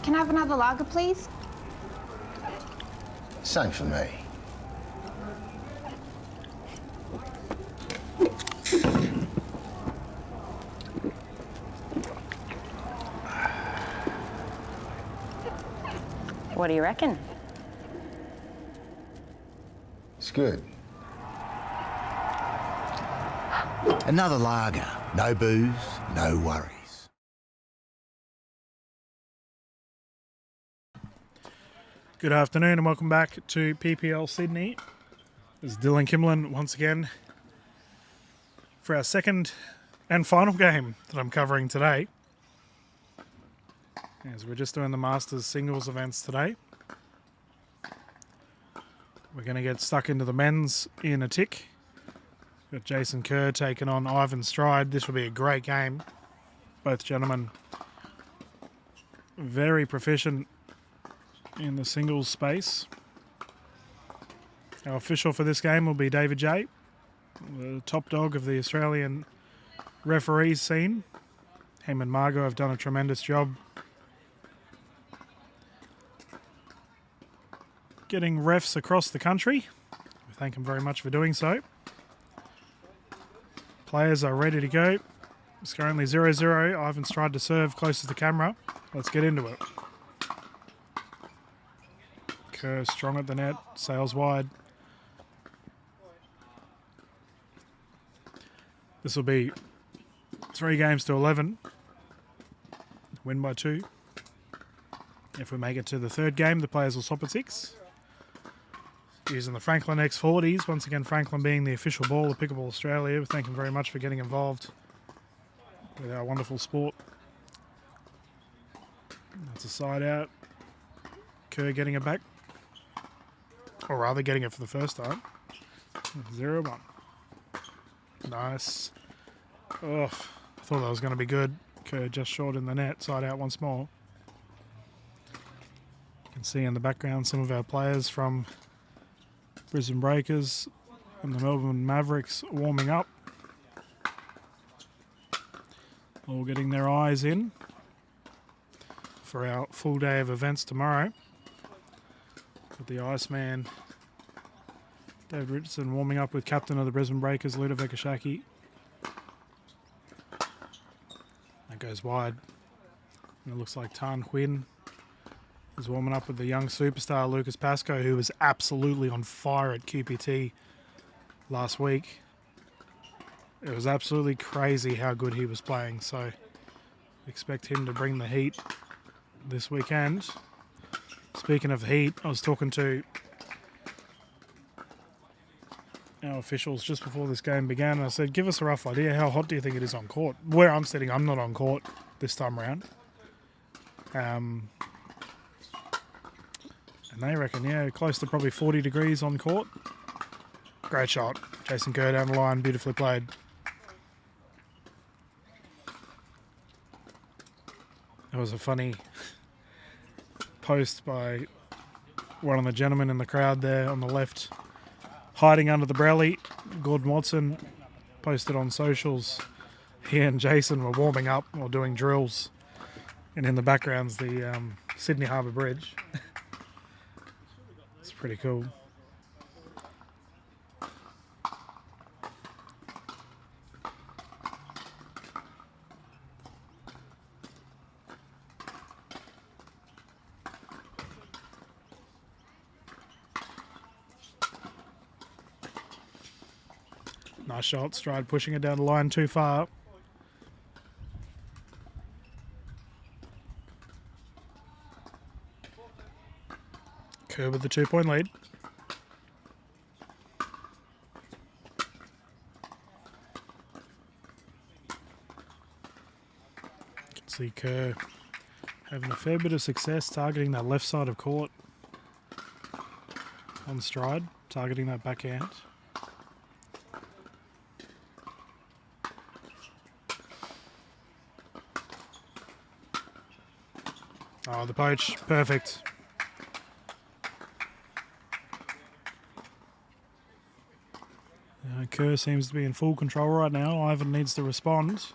Can I have another lager, please? Same for me. What do you reckon? It's good. Another lager. No booze, no worries. Good afternoon and welcome back to PPL Sydney. This is Dylan Kimlin once again for our second and final game that I'm covering today. As we're just doing the Masters singles events today. We're going to get stuck into the men's in a tick. Got Jason Kerr taking on Ivan Stride. This will be a great game. Both gentlemen very proficient in the singles space. Our official for this game will be David J, the top dog of the Australian referees scene. Him and Margot have done a tremendous job getting refs across the country. We thank him very much for doing so. Players are ready to go. It's currently 0-0. Ivan's tried to serve close to the camera. Let's get into it. Kerr strong at the net, sails wide. This will be 3 games to 11. Win by 2. If we make it to the third game, the players will stop at 6. Using the Franklin X40s. Once again, Franklin being the official ball of Pickleball Australia. We thank him very much for getting involved with our wonderful sport. That's a side out. Kerr getting it back. Or rather, getting it for the first time. 0-1. Nice. Oh, I thought that was going to be good. Kerr just short in the net. Side out once more. You can see in the background some of our players from Brisbane Breakers and the Melbourne Mavericks warming up. All getting their eyes in for our full day of events tomorrow. With the Iceman, David Richardson, warming up with captain of the Brisbane Breakers, Ludovic Ashaki. That goes wide. And it looks like Tan Huynh is warming up with the young superstar Lucas Pascoe, who was absolutely on fire at QPT last week. It was absolutely crazy how good he was playing, so expect him to bring the heat this weekend. Speaking of heat, I was talking to our officials just before this game began, and I said, give us a rough idea, how hot do you think it is on court? Where I'm sitting, I'm not on court this time around. And they reckon, yeah, close to probably 40 degrees on court. Great shot. Jason Kerr down the line, beautifully played. There was a funny post by one of the gentlemen in the crowd there on the left, hiding under the brelly. Gordon Watson posted on socials. He and Jason were warming up or doing drills. And in the background's the Sydney Harbour Bridge. It's pretty cool. Nice shot. Stride pushing it down the line too far. Kerr with the 2-point lead. You can see Kerr having a fair bit of success targeting that left side of court on Stride, targeting that backhand. Oh, the poach. Perfect. Kerr seems to be in full control right now. Ivan needs to respond.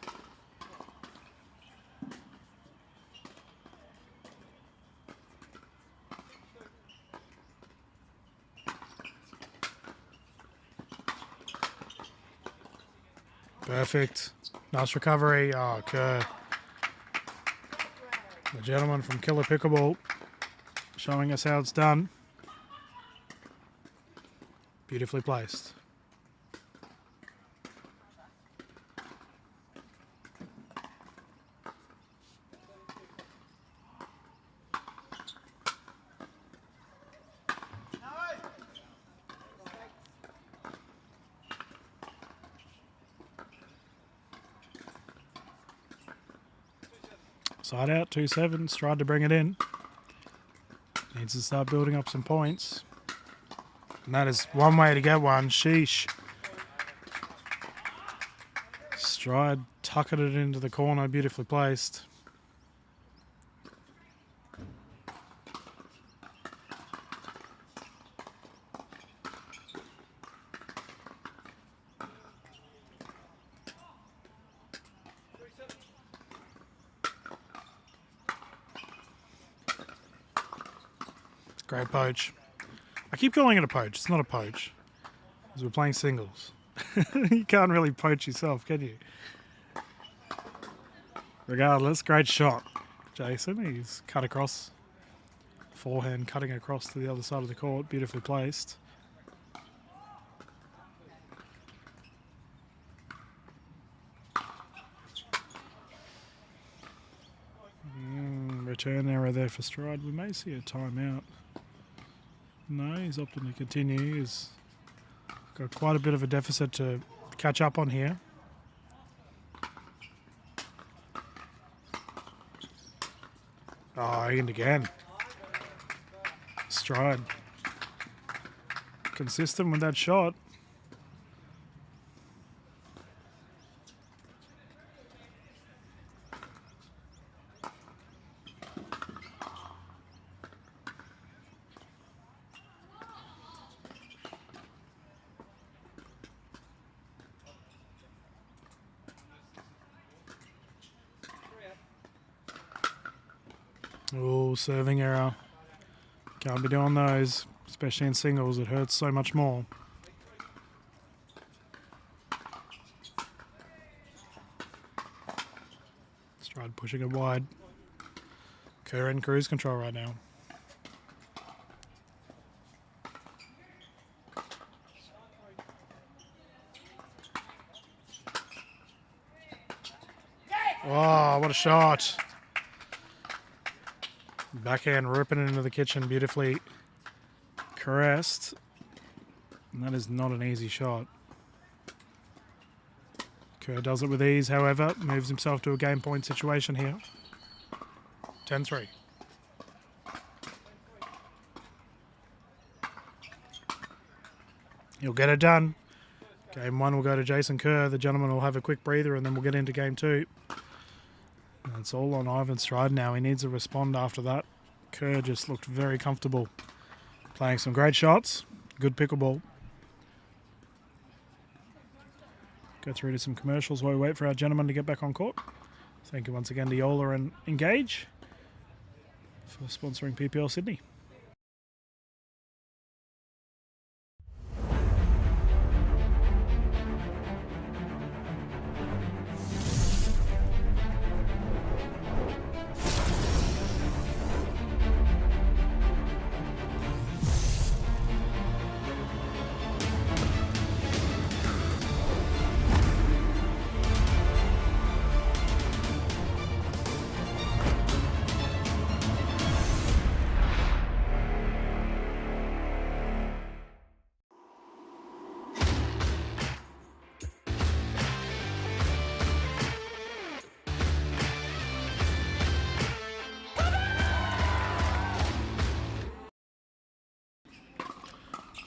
Perfect. Nice recovery. Oh, Kerr. The gentleman from Killer Pickleball showing us how it's done. Beautifully placed. Side out, 2-7, Stride to bring it in. Needs to start building up some points. And that is one way to get one. Sheesh. Stride tuckered it into the corner, beautifully placed. Great poach. I keep calling it a poach. It's not a poach. Because we're playing singles. You can't really poach yourself, can you? Regardless, great shot. Jason, he's cut across. Forehand cutting across to the other side of the court. Beautifully placed. Return error there for Stride. We may see a timeout. No, he's opting to continue. He's got quite a bit of a deficit to catch up on here. Oh, and again. Stride. Consistent with that shot. Oh, serving error. Can't be doing those, especially in singles. It hurts so much more. Stride pushing it wide. Kerr in cruise control right now. Oh, what a shot. Backhand ripping it into the kitchen, beautifully caressed. And that is not an easy shot. Kerr does it with ease, however, moves himself to a game point situation here. 10-3. He'll get it done. Game one will go to Jason Kerr. The gentleman will have a quick breather and then we'll get into game two. And it's all on Ivan Stride now. He needs to respond after that. Kerr just looked very comfortable. Playing some great shots. Good pickleball. Go through to some commercials while we wait for our gentleman to get back on court. Thank you once again to Yola and Engage for sponsoring PPL Sydney.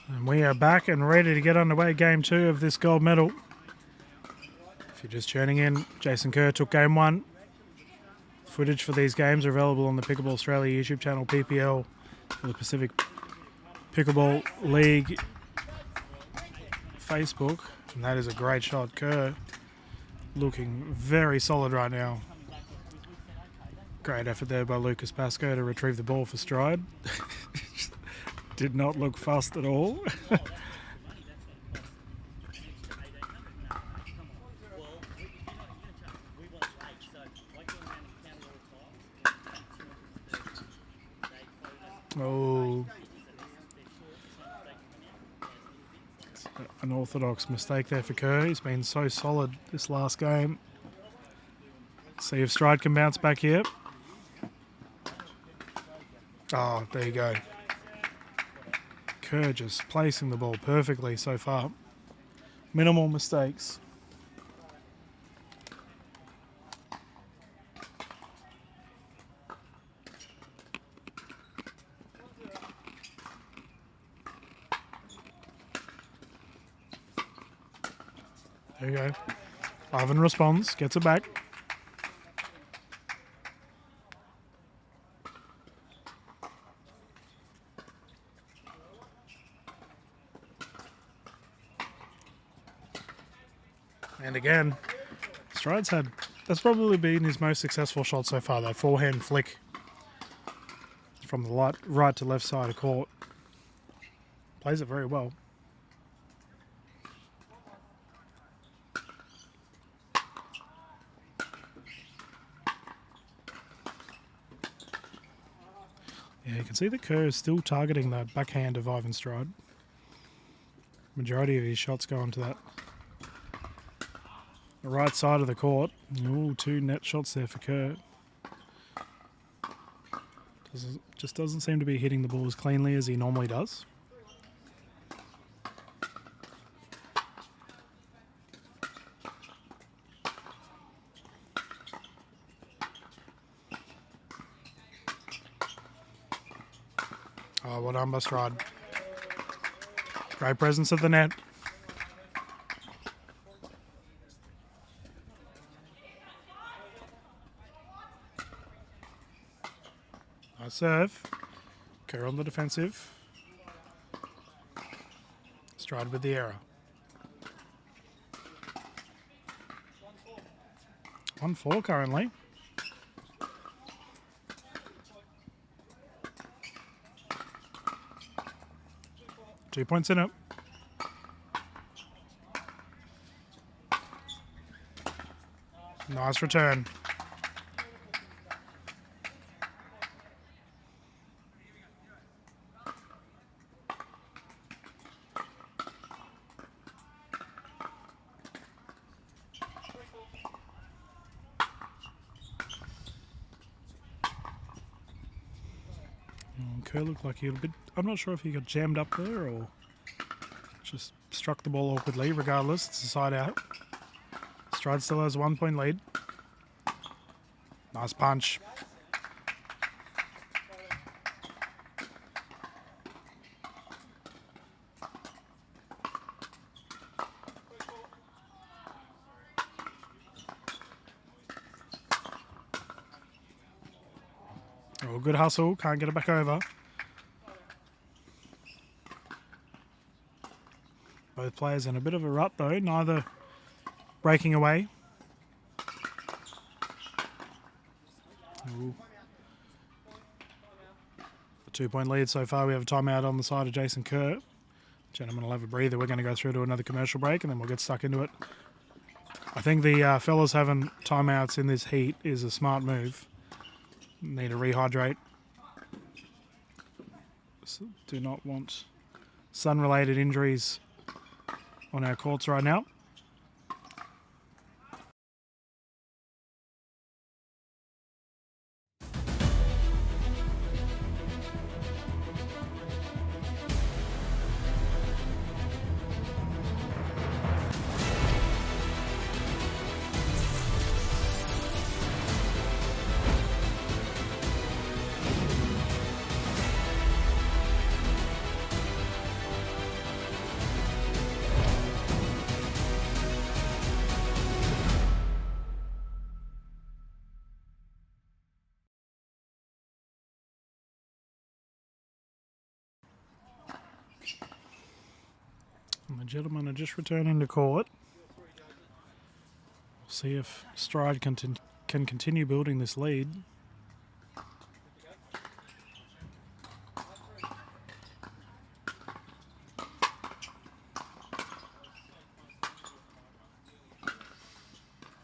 And we are back and ready to get underway game two of this gold medal. If you're just tuning in, Jason Kerr took game one. Footage for these games are available on the Pickleball Australia YouTube channel, PPL, or the Pacific Pickleball League Facebook. And that is a great shot. Kerr looking very solid right now. Great effort there by Lucas Pascoe to retrieve the ball for Stride. Did not look fast at all. Oh. An orthodox mistake there for Kerr. He's been so solid this last game. See if Stride can bounce back here. Oh, there you go. Kerr just placing the ball perfectly so far. Minimal mistakes. There you go. Ivan responds, gets it back. And again, Stride's that's probably been his most successful shot so far, that forehand flick from the right to left side of court. Plays it very well. Yeah, you can see that Kerr is still targeting the backhand of Ivan Stride. Majority of his shots go onto that the right side of the court. Ooh, 2 net shots there for Kerr. Just doesn't seem to be hitting the ball as cleanly as he normally does. Oh, well done by Stride. Great presence at the net. Nice serve. Kerr on the defensive. Stride with the error. 1-4 currently. Two points in it. Nice return. Kerr looked like he had a bit. I'm not sure if he got jammed up there or just struck the ball awkwardly. Regardless, it's a side out. Stride still has a 1-point lead. Nice punch. Oh, good hustle. Can't get it back over. Both players in a bit of a rut though, neither breaking away. Ooh. A 2-point lead so far. We have a timeout on the side of Jason Kerr. Gentlemen will have a breather. We're going to go through to another commercial break and then we'll get stuck into it. I think the fellas having timeouts in this heat is a smart move. Need to rehydrate. Do not want sun-related injuries on our courts right now. And the gentlemen are just returning to court. We'll see if Stride can continue building this lead.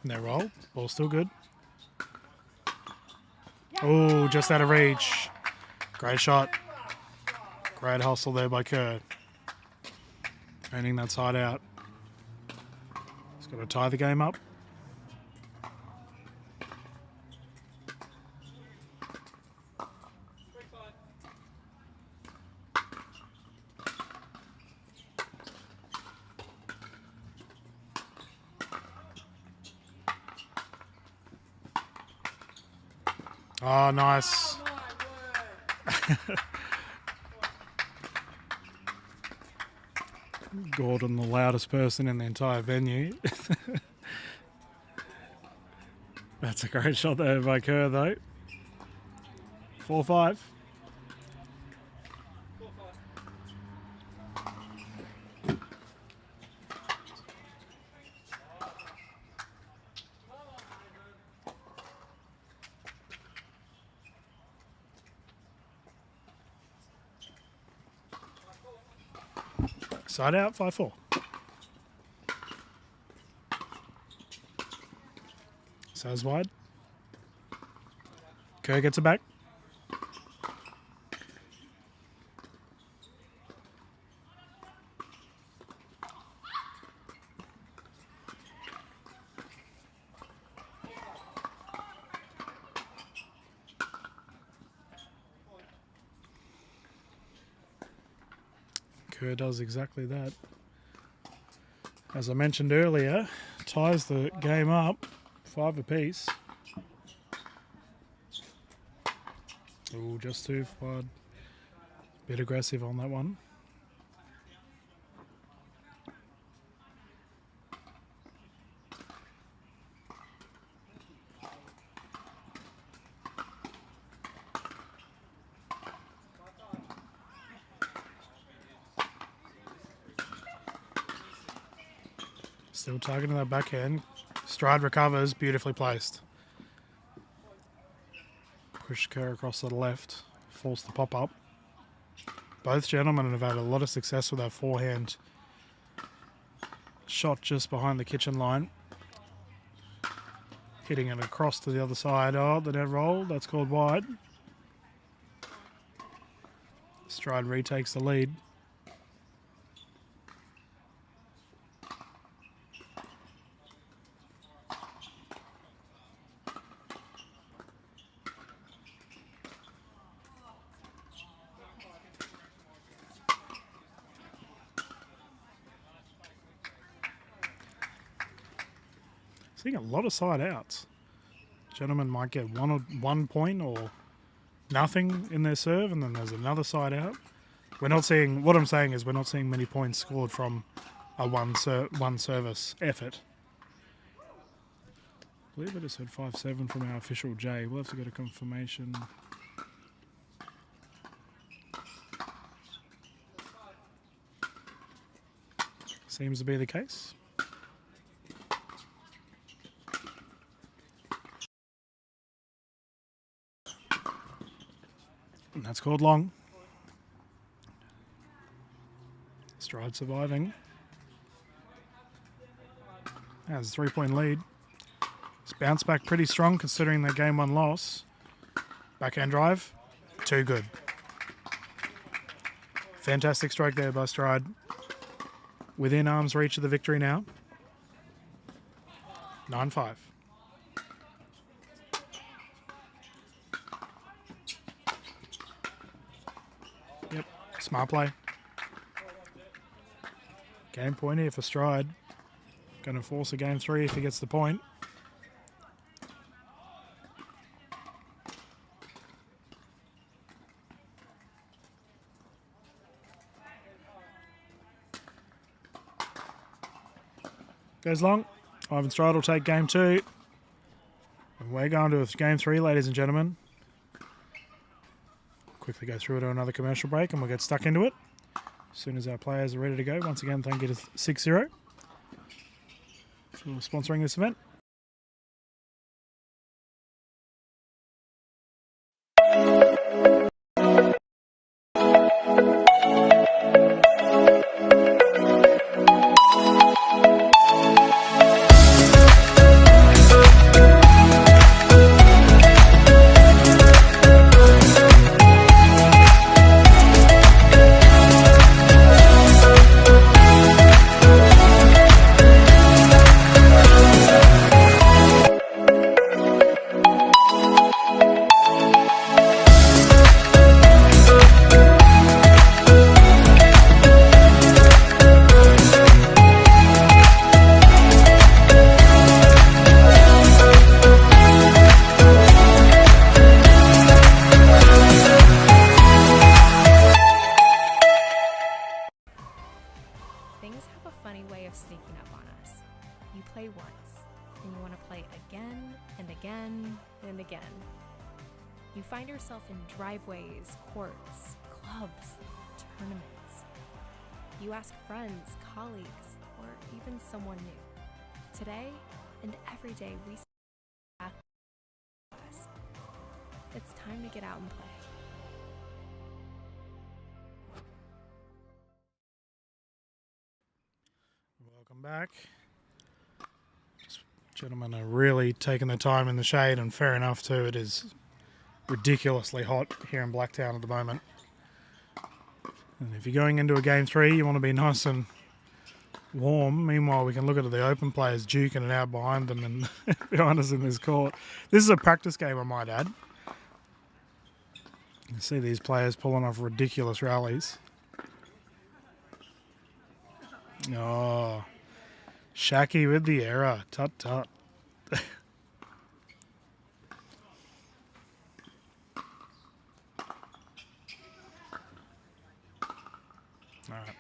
And they roll. Ball's still good. Oh, just out of reach. Great shot. Great hustle there by Kerr. Training that side out. He's got to tie the game up. Oh, nice. Gordon, the loudest person in the entire venue. That's a great shot there by Kerr, though. 4-5. Side out, 5-4. Says wide. Kerr gets it back. Kerr does exactly that. As I mentioned earlier, ties the game up, 5 apiece. Oh, just too wide. Bit aggressive on that one. Still targeting that backhand. Stride recovers, beautifully placed. Push Kerr across to the left, force the pop up. Both gentlemen have had a lot of success with that forehand shot just behind the kitchen line. Hitting it across to the other side. Oh, the net roll, that's called wide. Stride retakes the lead. Seeing a lot of side outs. Gentlemen might get 1 point or nothing in their serve, and then there's another side out. We're not seeing. What I'm saying is we're not seeing many points scored from a one service effort. I believe it just said 5-7 from our official J. We'll have to get a confirmation. Seems to be the case. And that's called long. Stride surviving. Has a 3-point lead. It's bounced back pretty strong considering their game 1 loss. Backhand drive, too good. Fantastic strike there by Stride. Within arm's reach of the victory now. 9-5. Yep, smart play. Game point here for Stride. Going to force a game 3 if he gets the point. Goes long. Ivan Stride will take game 2. And we're going to game 3, ladies and gentlemen. Quickly go through to another commercial break and we'll get stuck into it as soon as our players are ready to go. Once again, thank you to 6-0 for sponsoring this event. You find yourself in driveways, courts, clubs, tournaments. You ask friends, colleagues, or even someone new. Today and every day we see us. It's time to get out and play. Welcome back. Gentlemen are really taking their time in the shade, and fair enough too. It is ridiculously hot here in Blacktown at the moment. And if you're going into a game 3, you want to be nice and warm. Meanwhile, we can look at the open players duking it out behind them and behind us in this court. This is a practice game, I might add. You see these players pulling off ridiculous rallies. Oh, Shaki with the error. Tut tut. Alright.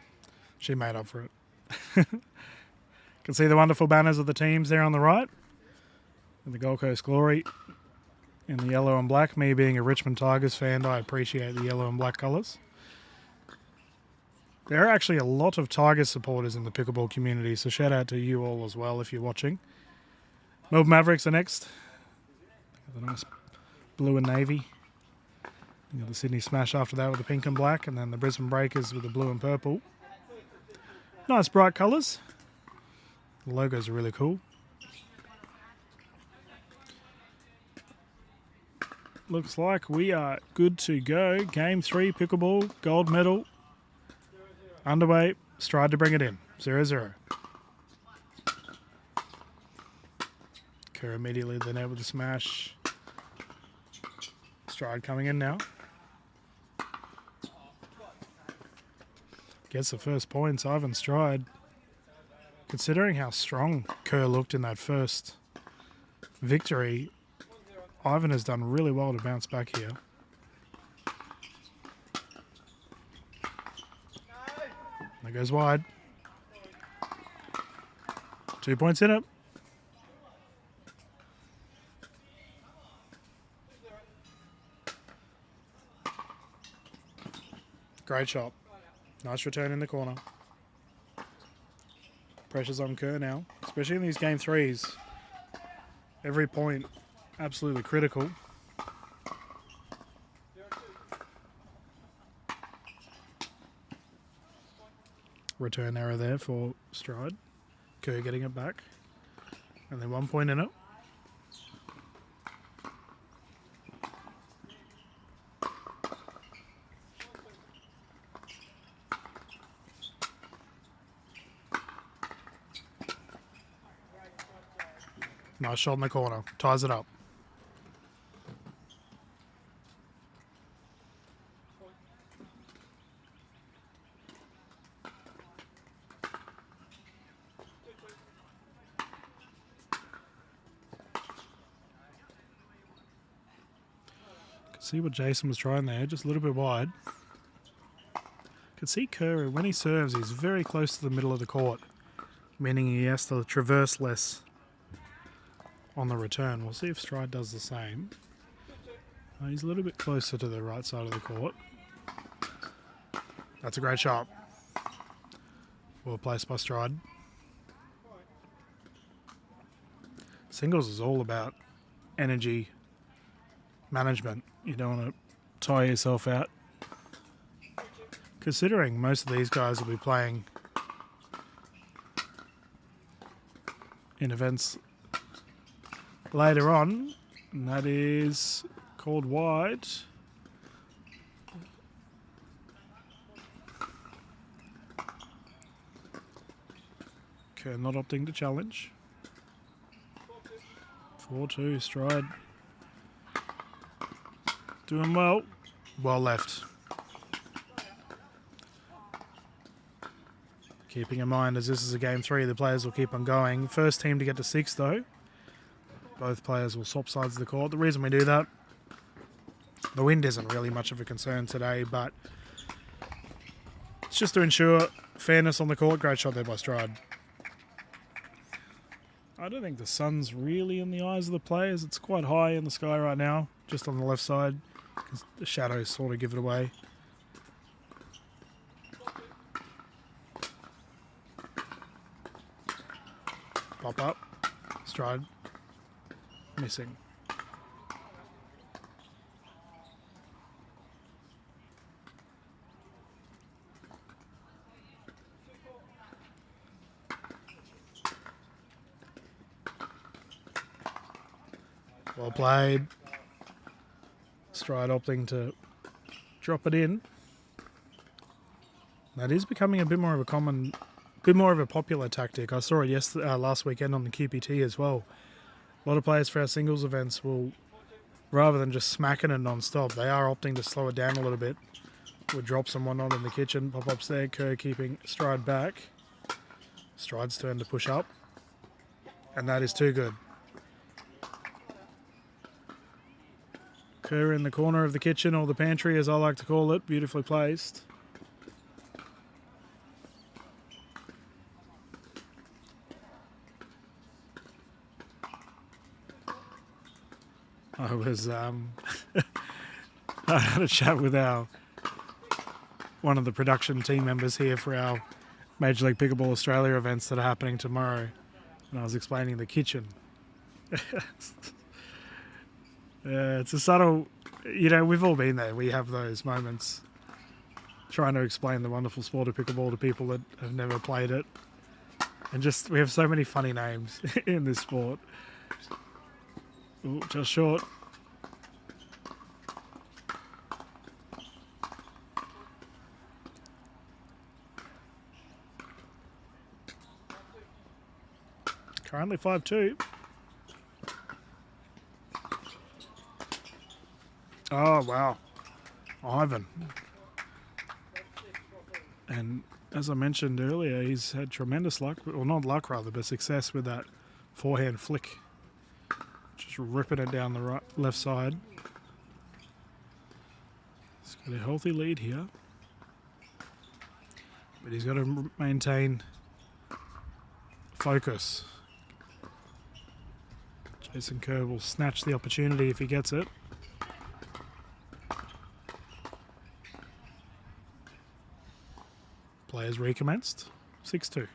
She made up for it. Can see the wonderful banners of the teams there on the right. And the Gold Coast Glory in the yellow and black. Me being a Richmond Tigers fan, I appreciate the yellow and black colours. There are actually a lot of Tigers supporters in the pickleball community, so shout out to you all as well if you're watching. Melbourne Mavericks are next. The nice blue and navy. You got the Sydney Smash after that with the pink and black, and then the Brisbane Breakers with the blue and purple. Nice bright colours. The logos are really cool. Looks like we are good to go. Game 3 pickleball, gold medal. Underway, Stride to bring it in. 0-0. Kerr immediately then able to smash. Stride coming in now. Gets the first points, Ivan Stride. Considering how strong Kerr looked in that first victory, Ivan has done really well to bounce back here. That goes wide. 2 points in it. Great shot. Nice return in the corner. Pressure's on Kerr now, especially in these game 3s. Every point absolutely critical. Return error there for Stride. Kerr getting it back. And then 1 point in it. Nice shot in the corner. Ties it up. See what Jason was trying there, just a little bit wide. Could see Kerr, when he serves, he's very close to the middle of the court, meaning he has to traverse less on the return. We'll see if Stride does the same. He's a little bit closer to the right side of the court. That's a great shot. Well placed by Stride. Singles is all about energy management. You don't want to tire yourself out. Considering most of these guys will be playing in events later on, and that is called wide. Kerr not opting to challenge. 4-2, Stride. Doing well. Well left. Keeping in mind, as this is a game 3, the players will keep on going. First team to get to 6, though. Both players will swap sides of the court. The reason we do that, the wind isn't really much of a concern today, but it's just to ensure fairness on the court. Great shot there by Stride. I don't think the sun's really in the eyes of the players. It's quite high in the sky right now. just on the left side, because the shadows sort of give it away. Pop up, Stride, missing. Well played. Stride opting to drop it in. That is becoming a bit more of a popular tactic. I saw it last weekend on the QPT as well. A lot of players for our singles events will, rather than just smacking it non-stop, they are opting to slow it down a little bit. We'll drop someone on in the kitchen, pop-ups there, Kerr keeping Stride back. Stride's turn to push up. And that is too good. Kerr in the corner of the kitchen, or the pantry as I like to call it, beautifully placed. I was I had a chat with one of the production team members here for our Major League Pickleball Australia events that are happening tomorrow, and I was explaining the kitchen. It's a subtle, we've all been there. We have those moments trying to explain the wonderful sport of pickleball to people that have never played it, and we have so many funny names in this sport. Ooh, just short. Currently 5-2. Oh, wow. Ivan. And as I mentioned earlier, he's had tremendous luck, or not luck rather, but success with that forehand flick. Just ripping it down the left side. He's got a healthy lead here. But he's got to maintain focus. Jason Kerr will snatch the opportunity if he gets it. Players recommenced. 6-2.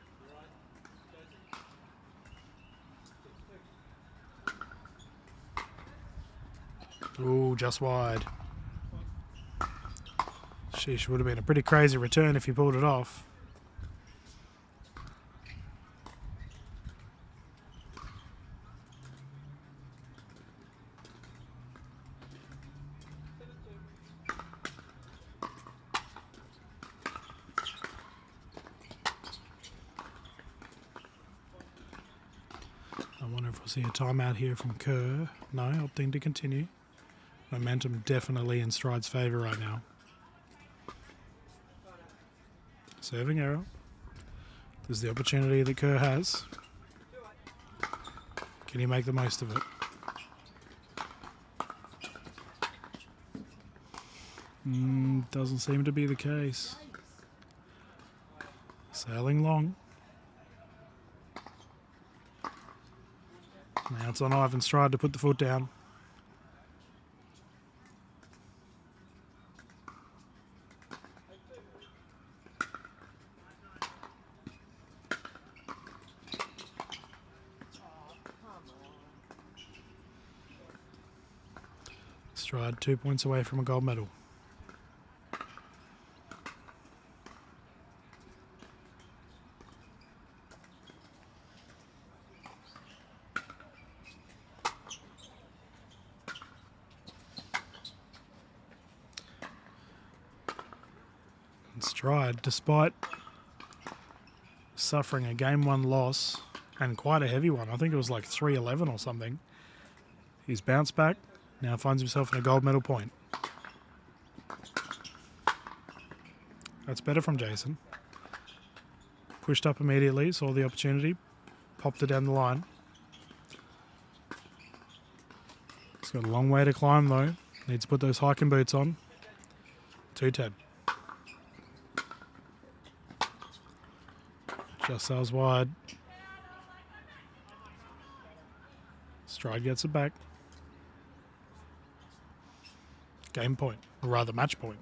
Ooh, just wide. Sheesh, would have been a pretty crazy return if he pulled it off. I wonder if we'll see a timeout here from Kerr. No, opting to continue. Momentum definitely in Stride's favour right now. Serving error. There's the opportunity that Kerr has. Can he make the most of it? Doesn't seem to be the case. Sailing long. Now it's on Ivan Stride to put the foot down. Stride 2 points away from a gold medal. And Stride, despite suffering a game 1 loss, and quite a heavy one, I think it was like 3-11 or something, he's bounced back. Now finds himself in a gold medal point. That's better from Jason. Pushed up immediately, saw the opportunity, popped it down the line. He's got a long way to climb though. Needs to put those hiking boots on. 2-10. Just sails wide. Stride gets it back. game point, or rather match point.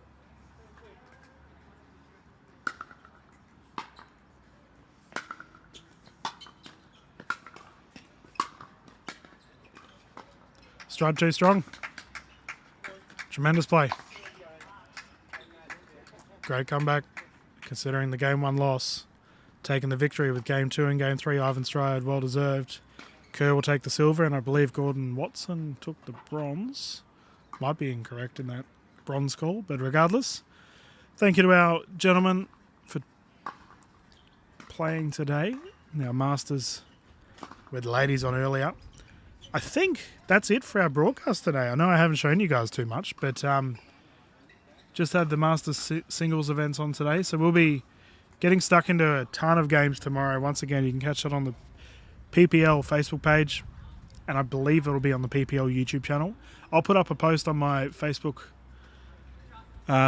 Stride too strong. Tremendous play. Great comeback, considering the game 1 loss. Taking the victory with game 2 and game 3, Ivan Stride, well deserved. Kerr will take the silver, and I believe Gordon Watson took the bronze. Might be incorrect in that bronze call, but regardless, thank you to our gentlemen for playing today. Our Masters with ladies on earlier. I think that's it for our broadcast today. I know I haven't shown you guys too much, but just had the Masters singles events on today, so we'll be getting stuck into a ton of games tomorrow. Once again, you can catch that on the PPL Facebook page, and I believe it'll be on the PPL YouTube channel. I'll put up a post on my Facebook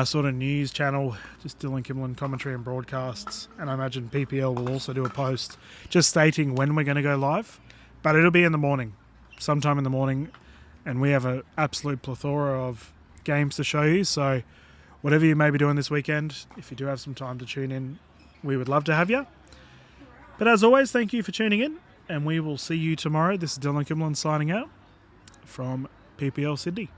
sort of news channel, just Dylan Kimlin commentary and broadcasts, and I imagine PPL will also do a post just stating when we're going to go live, but it'll be in the morning, sometime in the morning, and we have an absolute plethora of games to show you, so whatever you may be doing this weekend, if you do have some time to tune in, we would love to have you. But as always, thank you for tuning in, and we will see you tomorrow. This is Dylan Kimlin signing out from PPL Sydney.